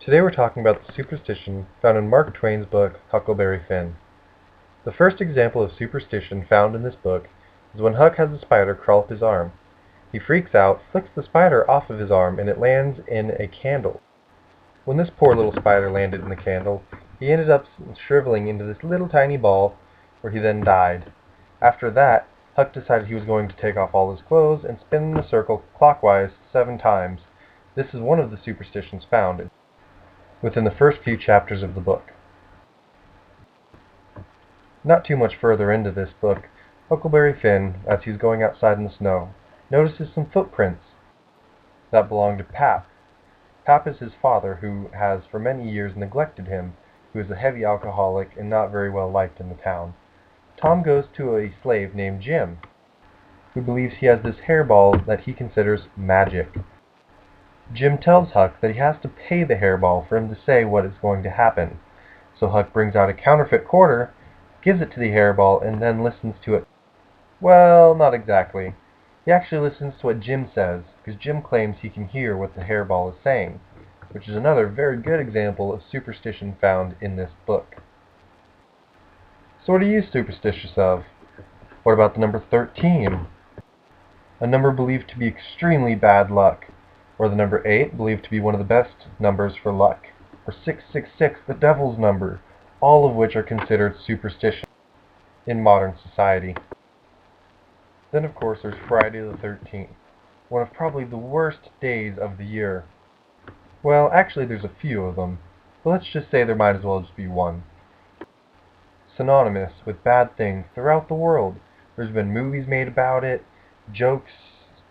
Today we're talking about the superstition found in Mark Twain's book, Huckleberry Finn. The first example of superstition found in this book is when Huck has a spider crawl up his arm. He freaks out, flicks the spider off of his arm, and it lands in a candle. When this poor little spider landed in the candle, he ended up shriveling into this little tiny ball, where he then died. After that, Huck decided he was going to take off all his clothes and spin in a circle clockwise 7 times. This is one of the superstitions found within the first few chapters of the book. Not too much further into this book, Huckleberry Finn, as he's going outside in the snow, notices some footprints that belong to Pap. Pap is his father, who has for many years neglected him, who is a heavy alcoholic and not very well liked in the town. Tom goes to a slave named Jim, who believes he has this hairball that he considers magic. Jim tells Huck that he has to pay the hairball for him to say what is going to happen. So Huck brings out a counterfeit quarter, gives it to the hairball, and then listens to it. Well, not exactly. He actually listens to what Jim says, because Jim claims he can hear what the hairball is saying, which is another very good example of superstition found in this book. So what are you superstitious of? What about the number 13? A number believed to be extremely bad luck. Or the number 8, believed to be one of the best numbers for luck. Or 666, the devil's number, all of which are considered superstition in modern society. Then of course there's Friday the 13th, one of probably the worst days of the year. Well, actually there's a few of them, but let's just say there might as well just be one. Synonymous with bad things throughout the world. There's been movies made about it, jokes,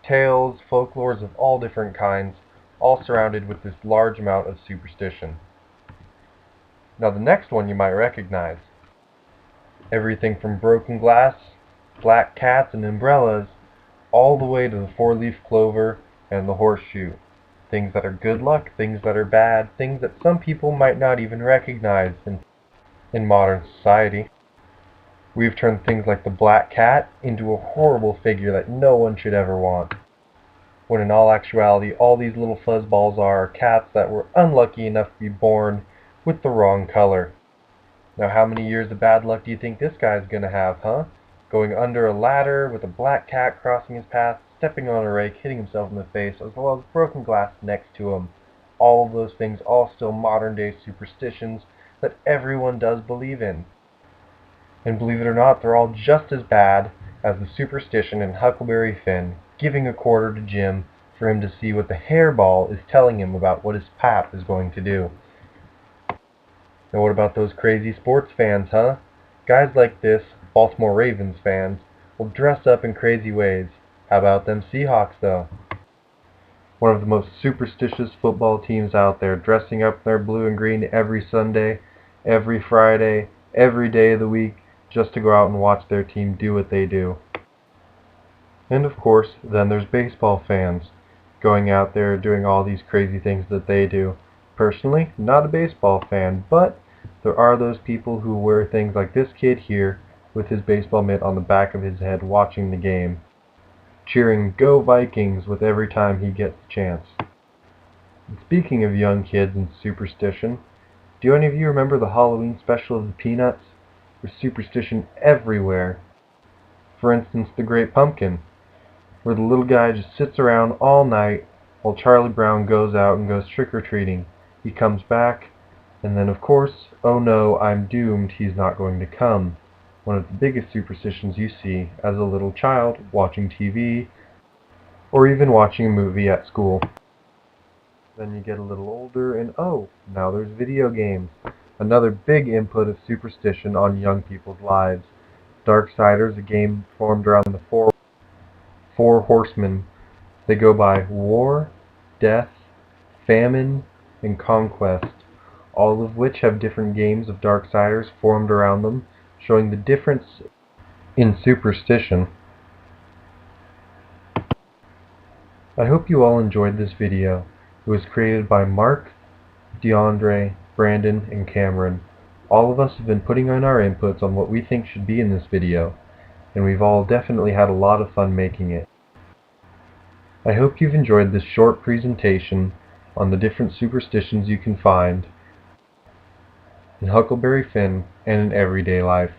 tales, folklores of all different kinds, all surrounded with this large amount of superstition. Now the next one you might recognize. Everything from broken glass, black cats and umbrellas, all the way to the 4-leaf clover and the horseshoe. Things that are good luck, things that are bad, things that some people might not even recognize in modern society. We've turned things like the black cat into a horrible figure that no one should ever want, when in all actuality all these little fuzzballs are cats that were unlucky enough to be born with the wrong color. Now how many years of bad luck do you think this guy's gonna have, huh? Going under a ladder with a black cat crossing his path, stepping on a rake, hitting himself in the face, as well as broken glass next to him. All of those things, all still modern day superstitions that everyone does believe in. And believe it or not, they're all just as bad as the superstition in Huckleberry Finn giving a quarter to Jim for him to see what the hairball is telling him about what his pap is going to do. Now what about those crazy sports fans, huh? Guys like this, Baltimore Ravens fans, will dress up in crazy ways. How about them Seahawks, though? One of the most superstitious football teams out there, dressing up in their blue and green every Sunday, every Friday, every day of the week, just to go out and watch their team do what they do. And of course, then there's baseball fans, going out there doing all these crazy things that they do. Personally, not a baseball fan, but there are those people who wear things like this kid here, with his baseball mitt on the back of his head watching the game, cheering "Go Vikings" with every time he gets the chance. And speaking of young kids and superstition, do any of you remember the Halloween special of the Peanuts? There's superstition everywhere. For instance, the Great Pumpkin, where the little guy just sits around all night while Charlie Brown goes out and goes trick-or-treating. He comes back, and then of course, oh no, I'm doomed, he's not going to come. One of the biggest superstitions you see as a little child watching TV, or even watching a movie at school. Then you get a little older and oh, now there's video games. Another big input of superstition on young people's lives. Darksiders, a game formed around the four horsemen. They go by war, death, famine, and conquest, all of which have different games of Darksiders formed around them, showing the difference in superstition. I hope you all enjoyed this video. It was created by Mark, DeAndre, Brandon, and Cameron. All of us have been putting in our inputs on what we think should be in this video, and we've all definitely had a lot of fun making it. I hope you've enjoyed this short presentation, on the different superstitions you can find in Huckleberry Finn and in everyday life.